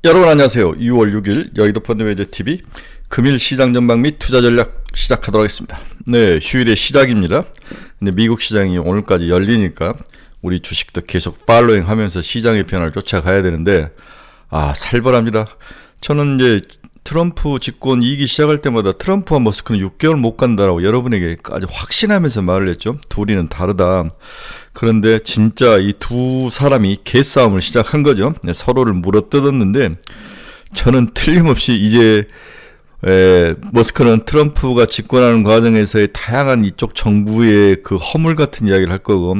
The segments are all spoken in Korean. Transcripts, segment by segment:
여러분 안녕하세요. 6월 6일 여의도 펀드매니저TV 금일 시장 전망 및 투자 전략 시작하도록 하겠습니다. 네, 휴일의 시작입니다. 근데 미국 시장이 오늘까지 열리니까 우리 주식도 계속 팔로잉 하면서 시장의 변화를 쫓아가야 되는데 살벌합니다. 저는 이제 트럼프 집권 2기 시작할 때마다 트럼프와 머스크는 6개월 못 간다라고 여러분에게 아주 확신하면서 말을 했죠. 둘이는 다르다. 그런데 진짜 이 두 사람이 개싸움을 시작한 거죠. 서로를 물어뜯었는데 저는 틀림없이 이제 머스크는 트럼프가 집권하는 과정에서의 다양한 이쪽 정부의 그 허물 같은 이야기를 할 거고,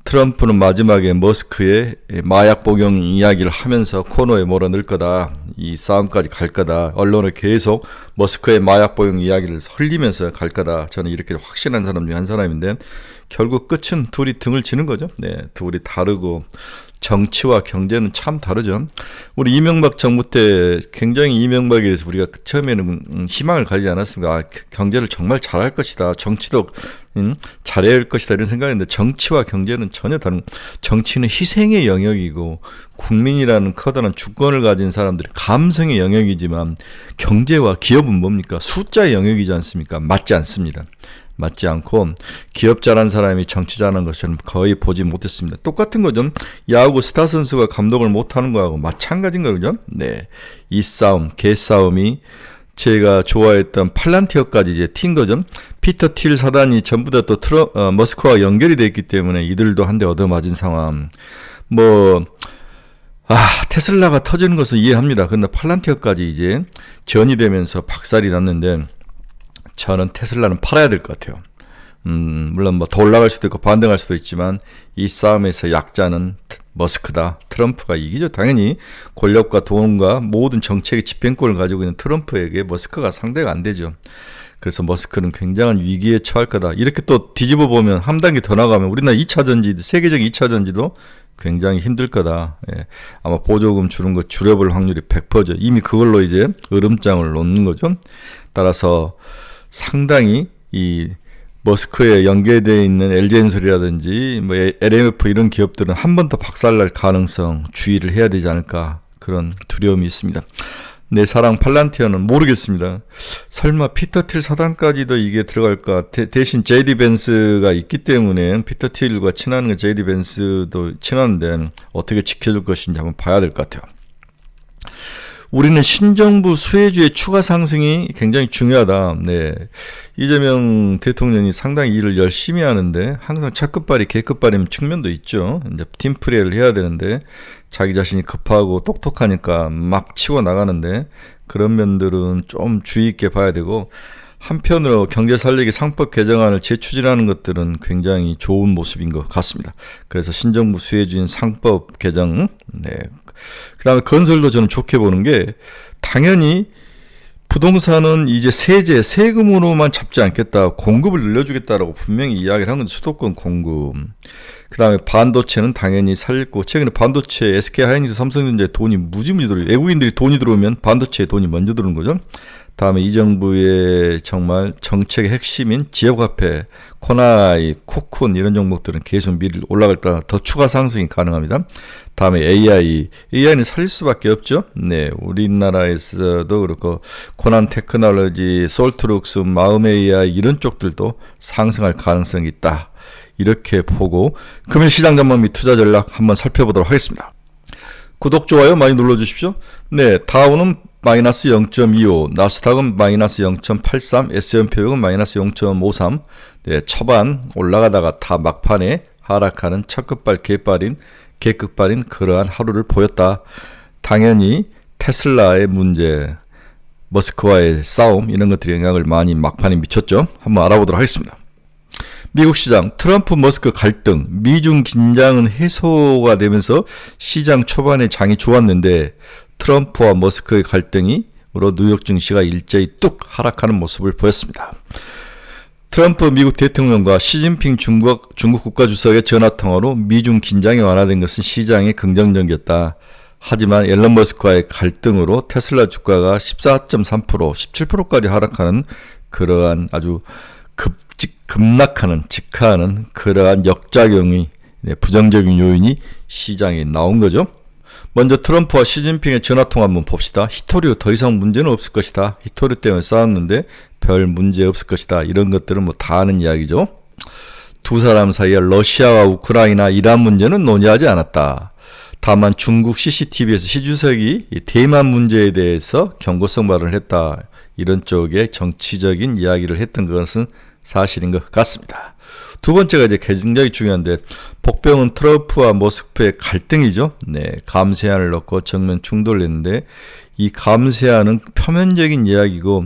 트럼프는 마지막에 머스크의 마약 복용 이야기를 하면서 코너에 몰아넣을 거다. 이 싸움까지 갈 거다. 언론을 계속 머스크의 마약 복용 이야기를 흘리면서 갈 거다. 저는 이렇게 확신한 사람 중에 한 사람인데 결국 끝은 둘이 등을 치는 거죠. 네, 둘이 다르고 정치와 경제는 참 다르죠. 우리 이명박 정부 때 굉장히 이명박에 대해서 우리가 처음에는 희망을 가지지 않았습니까? 경제를 정말 잘할 것이다. 정치도 잘해야 할 것이다 이런 생각했는데 정치와 경제는 전혀 다른, 정치는 희생의 영역이고 국민이라는 커다란 주권을 가진 사람들의 감성의 영역이지만 경제와 기업은 뭡니까? 숫자의 영역이지 않습니까? 맞지 않습니다. 맞지 않고 기업 잘한 사람이 정치 잘하는 것처럼 거의 보지 못했습니다. 똑같은 거죠. 야구 스타 선수가 감독을 못하는 거하고 마찬가지인 거죠. 네, 이 싸움, 개싸움이 제가 좋아했던 팔란티어까지 이제 튄 거죠. 피터 틸 사단이 전부 다 또 머스크와 연결이 돼 있기 때문에 이들도 한 대 얻어맞은 상황. 테슬라가 터지는 것은 이해합니다. 그런데 팔란티어까지 이제 전이 되면서 박살이 났는데 저는 테슬라는 팔아야 될 것 같아요. 물론 더 올라갈 수도 있고 반등할 수도 있지만 이 싸움에서 약자는 머스크다. 트럼프가 이기죠. 당연히 권력과 돈과 모든 정책의 집행권을 가지고 있는 트럼프에게 머스크가 상대가 안 되죠. 그래서 머스크는 굉장한 위기에 처할 거다. 이렇게 또 뒤집어 보면 한 단계 더 나가면 우리나라 2차 전지, 세계적인 2차 전지도 굉장히 힘들 거다. 예. 아마 보조금 주는 거 줄여볼 확률이 100%죠. 이미 그걸로 이제 으름장을 놓는 거죠. 따라서 상당히 이 머스크에 연계되어 있는 LG엔솔이라든지 LMF 이런 기업들은 한 번 더 박살날 가능성 주의를 해야 되지 않을까, 그런 두려움이 있습니다. 내 사랑 팔란티어는 모르겠습니다. 설마 피터 틸 사단까지도 이게 들어갈까? 대신 JD 벤스가 있기 때문에 피터 틸과 친한 건 JD 벤스도 친한데 어떻게 지켜줄 것인지 한번 봐야 될 것 같아요. 우리는 신정부 수혜주의 추가 상승이 굉장히 중요하다. 네, 이재명 대통령이 상당히 일을 열심히 하는데 항상 차끝발이 개끝발인 측면도 있죠. 이제 팀플레이를 해야 되는데 자기 자신이 급하고 똑똑하니까 막 치고 나가는데 그런 면들은 좀 주의 있게 봐야 되고, 한편으로 경제 살리기 상법 개정안을 재추진하는 것들은 굉장히 좋은 모습인 것 같습니다. 그래서 신정부 수혜주인 상법 개정, 그 다음에 건설도 저는 좋게 보는 게, 당연히 부동산은 이제 세금으로만 잡지 않겠다, 공급을 늘려주겠다라고 분명히 이야기를 한 건데, 수도권 공급. 그 다음에 반도체는 당연히 살고, 최근에 반도체 SK하이닉스, 삼성전자에 돈이 무지무지 들어요. 외국인들이 돈이 들어오면 반도체에 돈이 먼저 들어오는 거죠. 다음에 이 정부의 정말 정책의 핵심인 지역화폐, 코나이, 코쿤 이런 종목들은 계속 미리 올라갈 때 더 추가 상승이 가능합니다. 다음에 AI는 살릴 수밖에 없죠. 네, 우리나라에서도 그렇고 코난 테크놀로지, 솔트룩스, 마음 AI 이런 쪽들도 상승할 가능성이 있다. 이렇게 보고 금일 시장 전망 및 투자 전략 한번 살펴보도록 하겠습니다. 구독, 좋아요 많이 눌러주십시오. 네, 다우는 마이너스 0.25, 나스닥은 마이너스 0.83, S&P 500은 마이너스 0.53. 네, 초반 올라가다가 다 막판에 하락하는 첫끝발 개끝발인 그러한 하루를 보였다. 당연히 테슬라의 문제, 머스크와의 싸움 이런 것들이 영향을 많이 막판에 미쳤죠. 한번 알아보도록 하겠습니다. 미국 시장, 트럼프 머스크 갈등, 미중 긴장은 해소가 되면서 시장 초반에 장이 좋았는데 트럼프와 머스크의 갈등으로 뉴욕 증시가 일제히 뚝 하락하는 모습을 보였습니다. 트럼프 미국 대통령과 시진핑 중국 국가주석의 전화통화로 미중 긴장이 완화된 것은 시장에 긍정적이었다. 하지만 앨런 머스크와의 갈등으로 테슬라 주가가 14.3%, 17%까지 하락하는 그러한 아주 급락하는, 직하하는 그러한 역작용이, 부정적인 요인이 시장에 나온 거죠. 먼저 트럼프와 시진핑의 전화통화 한번 봅시다. 히토류 더 이상 문제는 없을 것이다. 히토류 때문에 싸웠는데 별 문제 없을 것이다. 이런 것들은 뭐 다 아는 이야기죠. 두 사람 사이에 러시아와 우크라이나, 이란 문제는 논의하지 않았다. 다만 중국 CCTV에서 시 주석이 대만 문제에 대해서 경고성 발언을 했다. 이런 쪽에 정치적인 이야기를 했던 것은 사실인 것 같습니다. 두 번째가 이제 굉장히 중요한데, 복병은 트럼프와 머스크의 갈등이죠. 네, 감세안을 넣고 정면 충돌을 했는데, 이 감세안은 표면적인 이야기고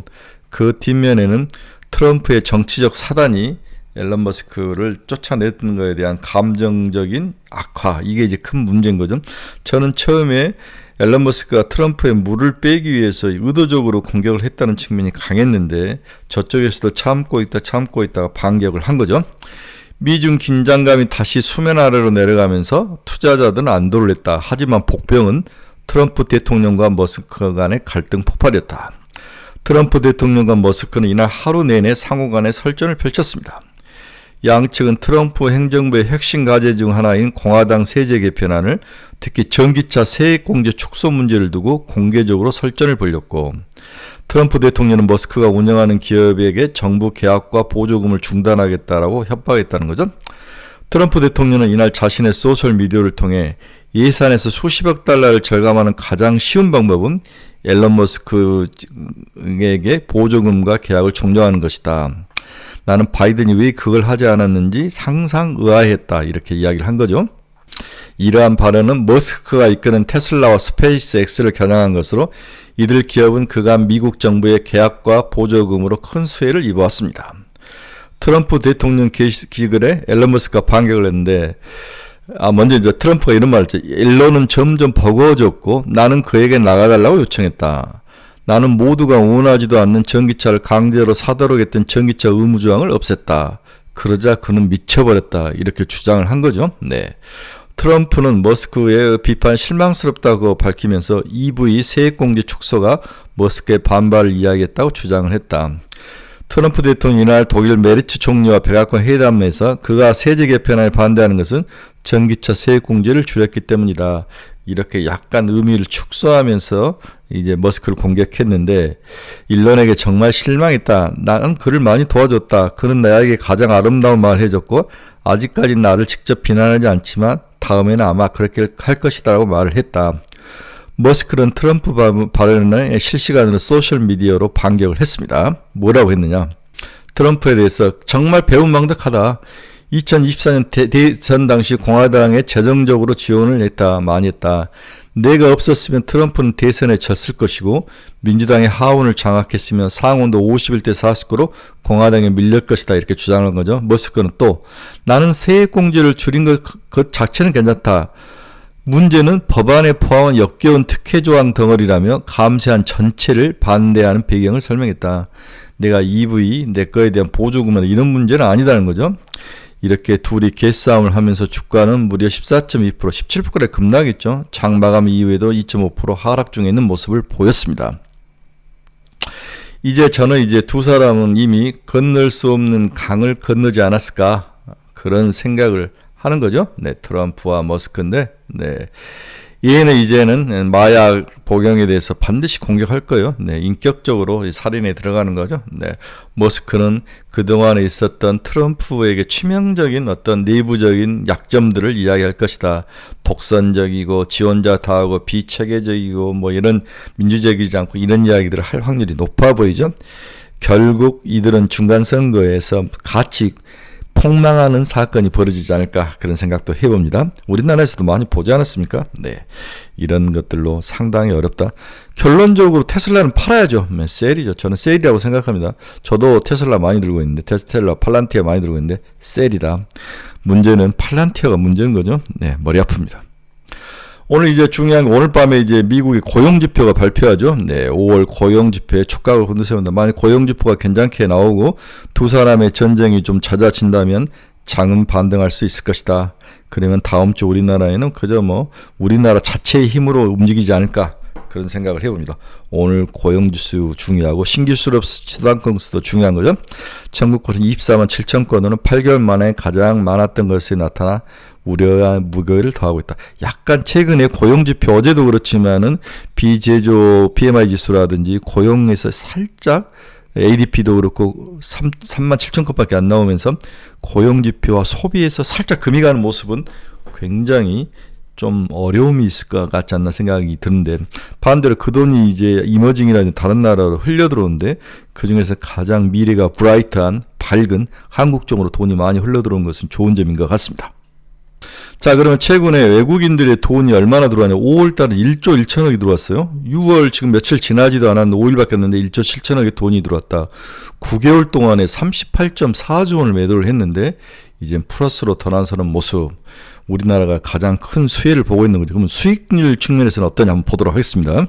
그 뒷면에는 트럼프의 정치적 사단이 앨런 머스크를 쫓아냈던 것에 대한 감정적인 악화, 이게 이제 큰 문제인 거죠. 저는 처음에 앨런 머스크가 트럼프의 물을 빼기 위해서 의도적으로 공격을 했다는 측면이 강했는데, 저쪽에서도 참고 있다가 반격을 한 거죠. 미중 긴장감이 다시 수면 아래로 내려가면서 투자자들은 안도를 했다. 하지만 복병은 트럼프 대통령과 머스크 간의 갈등 폭발이었다. 트럼프 대통령과 머스크는 이날 하루 내내 상호 간의 설전을 펼쳤습니다. 양측은 트럼프 행정부의 핵심 과제 중 하나인 공화당 세제 개편안을, 특히 전기차 세액공제 축소 문제를 두고 공개적으로 설전을 벌였고, 트럼프 대통령은 머스크가 운영하는 기업에게 정부 계약과 보조금을 중단하겠다라고 협박했다는 거죠. 트럼프 대통령은 이날 자신의 소셜미디어를 통해 예산에서 수십억 달러를 절감하는 가장 쉬운 방법은 앨런 머스크에게 보조금과 계약을 종료하는 것이다. 나는 바이든이 왜 그걸 하지 않았는지 상상 의아했다. 이렇게 이야기를 한 거죠. 이러한 발언은 머스크가 이끄는 테슬라와 스페이스X를 겨냥한 것으로, 이들 기업은 그간 미국 정부의 계약과 보조금으로 큰 수혜를 입어왔습니다. 트럼프 대통령 게시글에 앨런 머스크가 반격을 했는데, 먼저 이제 트럼프가 이런 말을 했죠. 앨런은 점점 버거워졌고 나는 그에게 나가달라고 요청했다. 나는 모두가 원하지도 않는 전기차를 강제로 사도록 했던 전기차 의무조항을 없앴다. 그러자 그는 미쳐버렸다. 이렇게 주장을 한 거죠. 네. 트럼프는 머스크의 비판 실망스럽다고 밝히면서 EV 세액공제 축소가 머스크의 반발을 이야기했다고 주장을 했다. 트럼프 대통령이 이날 독일 메르츠 총리와 백악관 회담에서 그가 세제 개편안에 반대하는 것은 전기차 세액공제를 줄였기 때문이다. 이렇게 약간 의미를 축소하면서 이제 머스크를 공격했는데, 일론에게 정말 실망했다. 나는 그를 많이 도와줬다. 그는 나에게 가장 아름다운 말을 해줬고 아직까지 나를 직접 비난하지 않지만 다음에는 아마 그렇게 할 것이다 라고 말을 했다. 머스크는 트럼프 발언에 실시간으로 소셜미디어로 반격을 했습니다. 뭐라고 했느냐. 트럼프에 대해서 정말 배은망덕하다. 2024년 대선 당시 공화당에 재정적으로 지원을 많이 했다. 내가 없었으면 트럼프는 대선에 졌을 것이고 민주당의 하원을 장악했으면 상원도 51대 49로 공화당에 밀릴 것이다. 이렇게 주장한 거죠. 머스크는 또 나는 세액공제를 줄인 것 자체는 괜찮다. 문제는 법안에 포함한 역겨운 특혜조항 덩어리라며 감세안 전체를 반대하는 배경을 설명했다. 내가 EV 내 거에 대한 보조금은 이런 문제는 아니다는 거죠. 이렇게 둘이 개싸움을 하면서 주가는 무려 14.2%, 17%에 급락했죠. 장 마감 이후에도 2.5% 하락 중에 있는 모습을 보였습니다. 저는 두 사람은 이미 건널 수 없는 강을 건너지 않았을까, 그런 생각을 하는 거죠. 네, 트럼프와 머스크인데, 네. 얘는 이제는 마약 복용에 대해서 반드시 공격할 거예요. 네, 인격적으로 살인에 들어가는 거죠. 네, 머스크는 그동안에 있었던 트럼프에게 치명적인 어떤 내부적인 약점들을 이야기할 것이다. 독선적이고 지원자 다하고 비체계적이고 뭐 이런 민주적이지 않고 이런 이야기들을 할 확률이 높아 보이죠. 결국 이들은 중간 선거에서 같이 폭망하는 사건이 벌어지지 않을까, 그런 생각도 해봅니다. 우리나라에서도 많이 보지 않았습니까? 네, 이런 것들로 상당히 어렵다. 결론적으로 테슬라는 팔아야죠. 셀이죠. 저는 셀이라고 생각합니다. 저도 테슬라 많이 들고 있는데, 테슬라 팔란티어 많이 들고 있는데 셀이다. 문제는 팔란티어가 문제인 거죠. 네, 머리 아픕니다. 오늘 중요한 거, 오늘 밤에 미국의 고용지표가 발표하죠. 네, 5월 고용지표에 촉각을 곤두세운다. 만약 고용지표가 괜찮게 나오고 두 사람의 전쟁이 좀 잦아진다면 장은 반등할 수 있을 것이다. 그러면 다음 주 우리나라에는 그저 우리나라 자체의 힘으로 움직이지 않을까, 그런 생각을 해봅니다. 오늘 고용지수 중요하고 신규 수업 시장 건수도 중요한 거죠. 전국 곳은 24만 7천 건으로는 8개월 만에 가장 많았던 것이 나타나 우려한 무게를 더하고 있다. 약간 최근에 고용지표 어제도 그렇지만은 비제조 PMI 지수라든지 고용에서 살짝 ADP도 그렇고 3만 7천 건밖에 안 나오면서 고용지표와 소비에서 살짝 금이 가는 모습은 굉장히 좀 어려움이 있을 것 같지 않나 생각이 드는데, 반대로 그 돈이 이제 이머징이라든지 다른 나라로 흘려 들어오는데 그 중에서 가장 미래가 브라이트한 밝은 한국 쪽으로 돈이 많이 흘러 들어온 것은 좋은 점인 것 같습니다. 자, 그러면 최근에 외국인들의 돈이 얼마나 들어왔냐? 5월달에 1조 1천억이 들어왔어요. 6월 지금 며칠 지나지도 않았는데 5일밖에 안 됐는데 1조 7천억의 돈이 들어왔다. 9개월 동안에 38.4조 원을 매도를 했는데 이젠 플러스로 전환서는 모습. 우리나라가 가장 큰 수혜를 보고 있는 거죠. 그러면 수익률 측면에서는 어떠냐 한번 보도록 하겠습니다.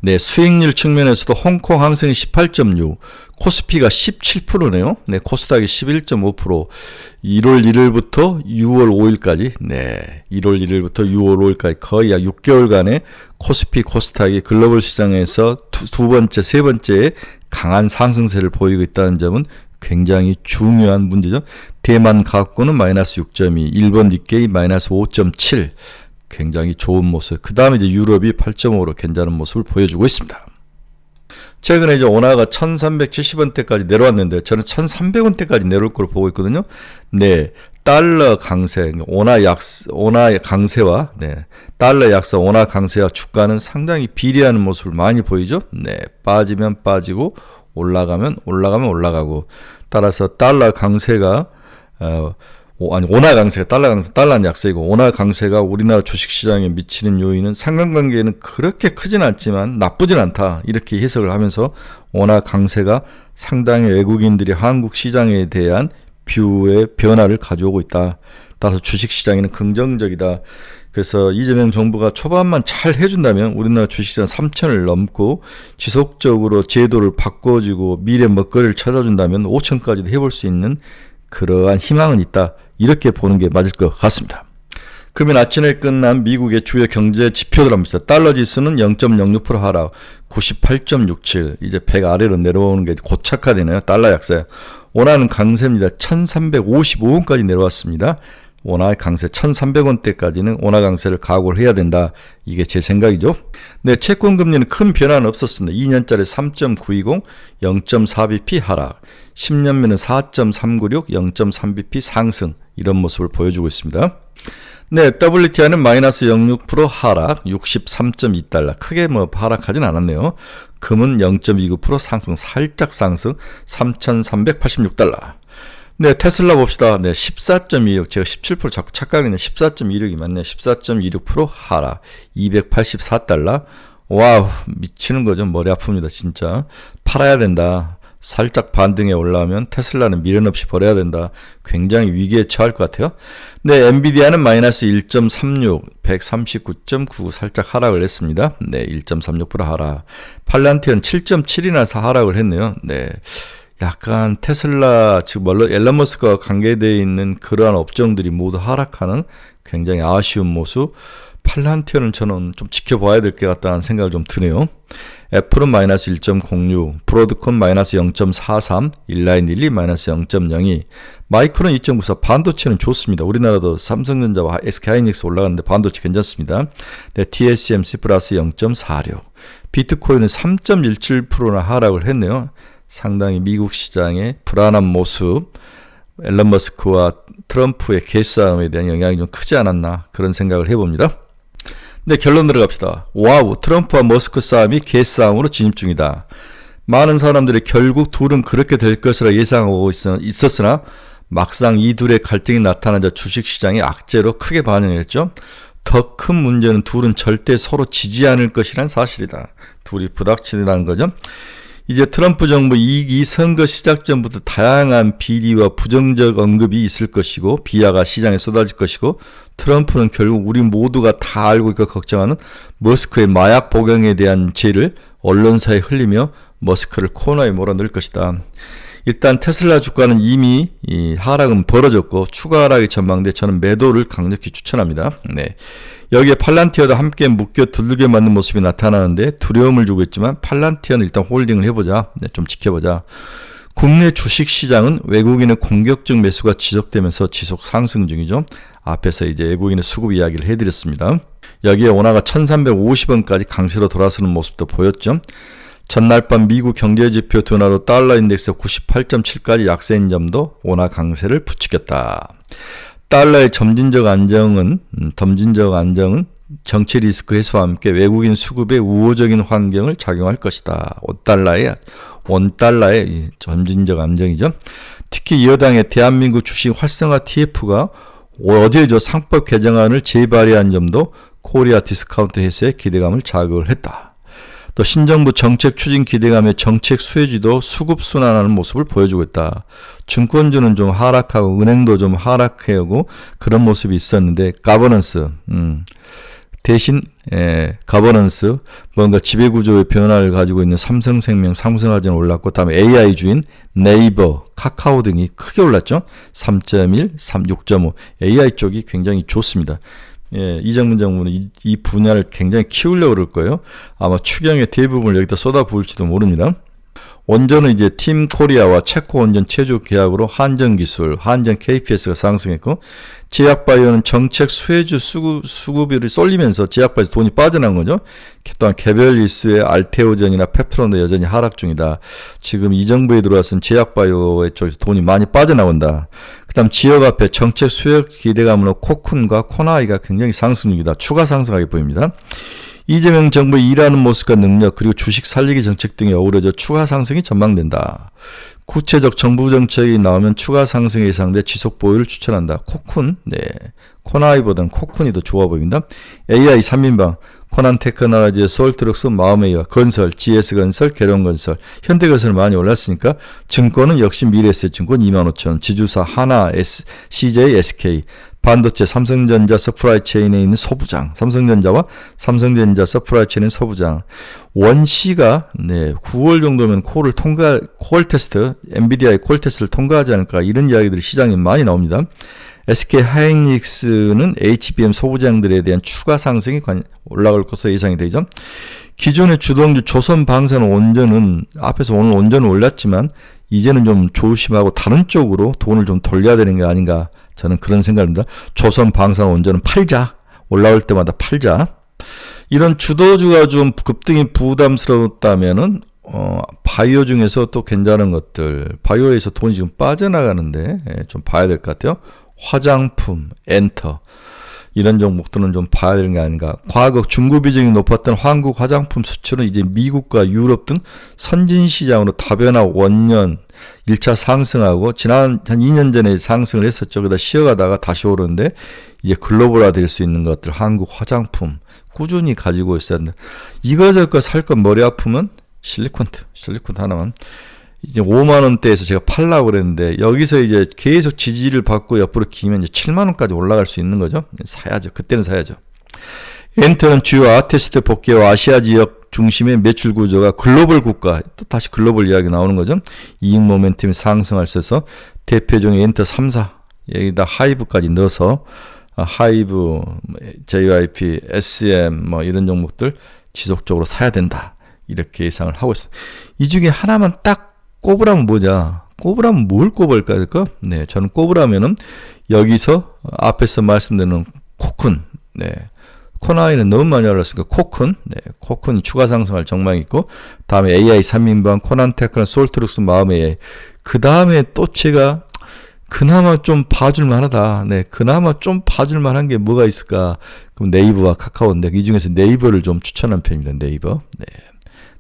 네, 수익률 측면에서도 홍콩 항생이 18.6, 코스피가 17%네요. 네, 코스닥이 11.5%. 1월 1일부터 6월 5일까지, 네, 1월 1일부터 6월 5일까지 거의 약 6개월간의 코스피, 코스닥이 글로벌 시장에서 두 번째, 세 번째에 강한 상승세를 보이고 있다는 점은 굉장히 중요한 문제죠. 대만 가구는 마이너스 6.2, 일본 니케이 마이너스 5.7, 굉장히 좋은 모습. 그 다음에 이제 유럽이 8.5로 괜찮은 모습을 보여주고 있습니다. 최근에 이제 원화가 1370원대까지 내려왔는데 저는 1300원대까지 내려올 걸 보고 있거든요. 네, 달러 강세, 원화 강세와 네, 달러 약세, 원화 강세와 주가는 상당히 비례하는 모습을 많이 보이죠. 네, 빠지면 빠지고 올라가면 올라가고, 따라서 달러 강세가 원화 강세가 달러는 약세이고 원화 강세가 우리나라 주식시장에 미치는 요인은 상관관계는 그렇게 크진 않지만 나쁘진 않다, 이렇게 해석을 하면서 원화 강세가 상당히 외국인들이 한국 시장에 대한 뷰의 변화를 가져오고 있다. 따라서 주식시장에는 긍정적이다. 그래서 이재명 정부가 초반만 잘 해준다면 우리나라 주식시장 3천을 넘고 지속적으로 제도를 바꿔주고 미래 먹거리를 찾아준다면 5천까지도 해볼 수 있는 그러한 희망은 있다. 이렇게 보는 게 맞을 것 같습니다. 그러면 아침에 끝난 미국의 주요 경제 지표들 한번 봅시다. 달러 지수는 0.06% 하락, 98.67, 이제 100 아래로 내려오는 게 고착화되네요. 달러 약세. 원화는 강세입니다. 1355원까지 내려왔습니다. 원화의 강세 1300원대까지는 원화 강세를 각오를 해야 된다. 이게 제 생각이죠. 네, 채권 금리는 큰 변화는 없었습니다. 2년짜리 3.920, 0.4bp 하락, 10년면은 4.396, 0.3bp 상승, 이런 모습을 보여주고 있습니다. 네, WTI는 마이너스 0.6% 하락, 63.2달러. 크게 하락하진 않았네요. 금은 0.29% 상승, 살짝 상승, 3,386달러. 네, 테슬라 봅시다. 네, 14.26. 제가 17% 자꾸 착각했네. 14.26이 맞네. 14.26% 하락. 284달러. 와우, 미치는 거죠. 머리 아픕니다. 진짜. 팔아야 된다. 살짝 반등에 올라오면 테슬라는 미련 없이 버려야 된다. 굉장히 위기에 처할 것 같아요. 네, 엔비디아는 마이너스 1.36, 139.99 살짝 하락을 했습니다. 네, 1.36% 하락. 팔란티언 7.7이나 하락을 했네요. 네. 약간 테슬라, 즉 앨런 머스크와 관계되어 있는 그러한 업종들이 모두 하락하는 굉장히 아쉬운 모습. 팔란티어는 저는 좀 지켜봐야 될 것 같다는 생각을 좀 드네요. 애플은 마이너스 1.06, 브로드콘 마이너스 0.43, 일라인릴리 마이너스 0.02, 마이크론 2.94, 반도체는 좋습니다. 우리나라도 삼성전자와 SK하이닉스 올라가는데 반도체 괜찮습니다. 네, TSMC 플러스 0.46, 비트코인은 3.17%나 하락을 했네요. 상당히 미국 시장의 불안한 모습, 앨런 머스크와 트럼프의 개싸움에 대한 영향이 좀 크지 않았나, 그런 생각을 해봅니다. 네, 결론 들어갑시다. 와우, 트럼프와 머스크 싸움이 개싸움으로 진입 중이다. 많은 사람들이 결국 둘은 그렇게 될 것이라 예상하고 있었으나 막상 이 둘의 갈등이 나타나자 주식시장이 악재로 크게 반응했죠. 더 큰 문제는 둘은 절대 서로 지지 않을 것이란 사실이다. 둘이 부닥친다는 거죠. 이제 트럼프 정부 이 선거 시작 전부터 다양한 비리와 부정적 언급이 있을 것이고 비하가 시장에 쏟아질 것이고, 트럼프는 결국 우리 모두가 다 알고 있고 걱정하는 머스크의 마약 복용에 대한 죄를 언론사에 흘리며 머스크를 코너에 몰아넣을 것이다. 일단 테슬라 주가는 이미 이 하락은 벌어졌고 추가 하락이 전망돼 저는 매도를 강력히 추천합니다. 네. 여기에 팔란티어도 함께 묶여 두들겨 맞는 모습이 나타나는데 두려움을 주고 있지만 팔란티어는 일단 홀딩을 해보자. 네, 좀 지켜보자. 국내 주식시장은 외국인의 공격적 매수가 지속되면서 지속 상승 중이죠. 앞에서 이제 외국인의 수급 이야기를 해드렸습니다. 여기에 원화가 1350원까지 강세로 돌아서는 모습도 보였죠. 전날 밤 미국 경제지표 둔화로 달러 인덱스 98.7까지 약세인 점도 원화 강세를 부추겼다. 달러의 점진적 안정은 정치 리스크 해소와 함께 외국인 수급에 우호적인 환경을 작용할 것이다. 원달러의 점진적 안정이죠. 특히 여당의 대한민국 주식 활성화 TF가 어제 상법 개정안을 재발의한 점도 코리아 디스카운트 해소에 기대감을 자극을 했다. 또 신정부 정책 추진 기대감에 정책 수혜주도 수급 순환하는 모습을 보여주고 있다. 증권주는 좀 하락하고 은행도 좀 하락하고 그런 모습이 있었는데 가버넌스 대신 가버넌스 뭔가 지배구조의 변화를 가지고 있는 삼성생명, 삼성화재는 올랐고 다음에 AI 주인 네이버, 카카오 등이 크게 올랐죠. 3.1, 6.5 AI 쪽이 굉장히 좋습니다. 이정문 정부는 이 분야를 굉장히 키우려고 그럴 거예요. 아마 추경의 대부분을 여기다 쏟아부을지도 모릅니다. 원전은 이제 팀 코리아와 체코 원전 체조 계약으로 한전기술, 한전 KPS가 상승했고 제약바이오는 정책 수혜주 수급이 쏠리면서 제약바이오 돈이 빠져나온 거죠. 또한 개별 일수의 알테오젠이나 펩트론도 여전히 하락 중이다. 지금 이 정부에 들어와서는 제약바이오 쪽에서 돈이 많이 빠져나온다. 그 다음 지역 앞에 정책 수혜 기대감으로 코쿤과 코나이가 굉장히 상승 중이다. 추가 상승하게 보입니다. 이재명 정부의 일하는 모습과 능력 그리고 주식 살리기 정책 등이 어우러져 추가 상승이 전망된다. 구체적 정부 정책이 나오면 추가 상승이 예상돼 지속 보유를 추천한다. 코쿤, 코나이보다는 코쿤이 더 좋아 보입니다. AI 3인방, 코난 테크놀로지의 서울트럭스, 마음웨이와 건설, GS건설, 계룡건설, 현대건설 많이 올랐으니까 증권은 역시 미래에셋증권 25,000원, 지주사 하나, CJ, SK, 반도체 삼성전자 서프라이체인에 있는 소부장, 삼성전자와 삼성전자 서프라이체인의 소부장. 원씨가 9월 정도면 콜 테스트, 엔비디아의 콜 테스트를 통과하지 않을까 이런 이야기들이 시장에 많이 나옵니다. SK 하이닉스는 HBM 소부장들에 대한 추가 상승이 올라갈 것으로 예상이 되죠. 기존의 주동주 조선방산 원전은 앞에서 오늘 원전은 올랐지만 이제는 좀 조심하고 다른 쪽으로 돈을 좀 돌려야 되는 게 아닌가 저는 그런 생각입니다. 조선방산 원전은 팔자. 올라올 때마다 팔자. 이런 주도주가 좀 급등이 부담스러웠다면은 바이오 중에서 또 괜찮은 것들 바이오에서 돈이 지금 빠져나가는데 좀 봐야 될 것 같아요. 화장품, 엔터 이런 종목들은 좀 봐야 되는 게 아닌가. 과거 중고 비중이 높았던 한국 화장품 수출은 이제 미국과 유럽 등 선진 시장으로 다변화 원년 1차 상승하고 지난 한 2년 전에 상승을 했었죠. 그러다 쉬어가다가 다시 오르는데 이제 글로벌화 될 수 있는 것들 한국 화장품 꾸준히 가지고 있어야 된다. 이거저거 살 건 머리 아프면 실리콘 하나만 이제 5만 원대에서 제가 팔라고 그랬는데 여기서 이제 계속 지지를 받고 옆으로 기면 이제 7만 원까지 올라갈 수 있는 거죠. 사야죠. 그때는 사야죠. 엔터는 주요 아티스트 복귀와 아시아 지역 중심의 매출 구조가 글로벌 국가, 또 다시 글로벌 이야기 나오는 거죠. 이익 모멘텀이 상승할 수 있어서 대표 중에 엔터 3사 여기다 하이브까지 넣어서 하이브, JYP, SM 뭐 이런 종목들 지속적으로 사야 된다. 이렇게 예상을 하고 있어요. 이 중에 하나만 딱 꼽으라면 뭐냐? 꼽으라면 뭘 꼽을까 될까? 저는 꼽으라면은 여기서 앞에서 말씀드린 코쿤, 코나이는 너무 많이 올랐으니까 코쿤, 코쿤이 추가 상승할 전망이 있고, 다음에 AI 3인방, 코난테크나 솔트룩스 마음 AI. 그 다음에 또 제가 그나마 좀 봐줄 만하다. 그나마 좀 봐줄 만한 게 뭐가 있을까? 그럼 네이버와 카카오인데 이 중에서 네이버를 좀 추천한 편입니다. 네이버.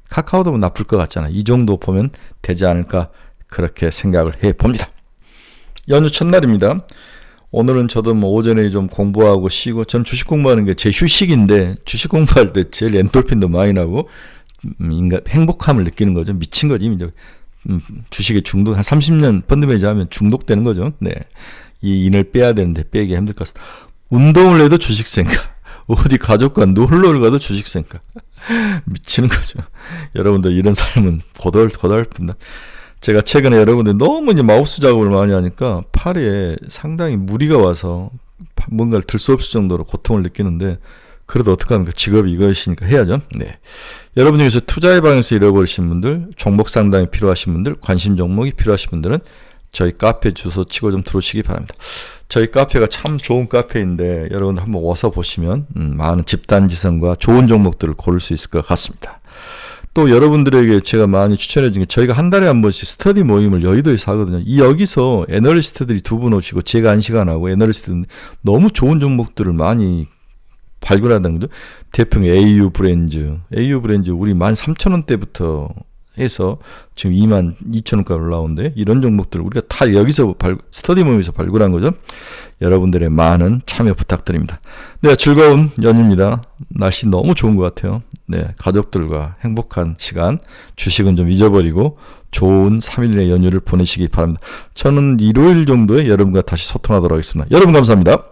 카카오도 뭐 나쁠 것 같잖아. 이 정도 보면 되지 않을까 그렇게 생각을 해봅니다. 연휴 첫날입니다. 오늘은 저도 뭐 오전에 좀 공부하고 쉬고 저는 주식 공부하는 게 제 휴식인데 주식 공부할 때 제일 엔돌핀도 많이 나고 인간 행복함을 느끼는 거죠. 미친 거지. 이제 주식에 중독 한 30년 펀드 매니저 하면 중독되는 거죠. 이 인을 빼야 되는데 빼기 힘들 것 같습니다. 운동을 해도 주식 생각. 어디 가족과 놀러를 가도 주식 생각. 미치는 거죠. 여러분들 이런 삶은 고달픈다. 제가 최근에 여러분들 너무 이제 마우스 작업을 많이 하니까 팔에 상당히 무리가 와서 뭔가를 들 수 없을 정도로 고통을 느끼는데 그래도 어떡합니까? 직업이 이것이니까 해야죠. 네. 여러분 중에서 투자의 방에서 잃어버리신 분들, 종목 상담이 필요하신 분들, 관심 종목이 필요하신 분들은 저희 카페 주소 치고 좀 들어오시기 바랍니다. 저희 카페가 참 좋은 카페인데 여러분들 한번 와서 보시면 많은 집단지성과 좋은 종목들을 고를 수 있을 것 같습니다. 또 여러분들에게 제가 많이 추천해 준 게 저희가 한 달에 한 번씩 스터디 모임을 여의도에서 하거든요. 여기서 애널리스트들이 두 분 오시고 제가 한 시간 하고 애널리스트들 너무 좋은 종목들을 많이 발굴한다는 거죠. 대표님 AU 브랜즈 우리 13,000원대부터 해서 지금 22,000원까지 올라오는데 이런 종목들을 우리가 다 여기서 스터디 모임에서 발굴한 거죠. 여러분들의 많은 참여 부탁드립니다. 네, 즐거운 연휴입니다. 날씨 너무 좋은 것 같아요. 네, 가족들과 행복한 시간, 주식은 좀 잊어버리고 좋은 3일의 연휴를 보내시기 바랍니다. 저는 일요일 정도에 여러분과 다시 소통하도록 하겠습니다. 여러분 감사합니다.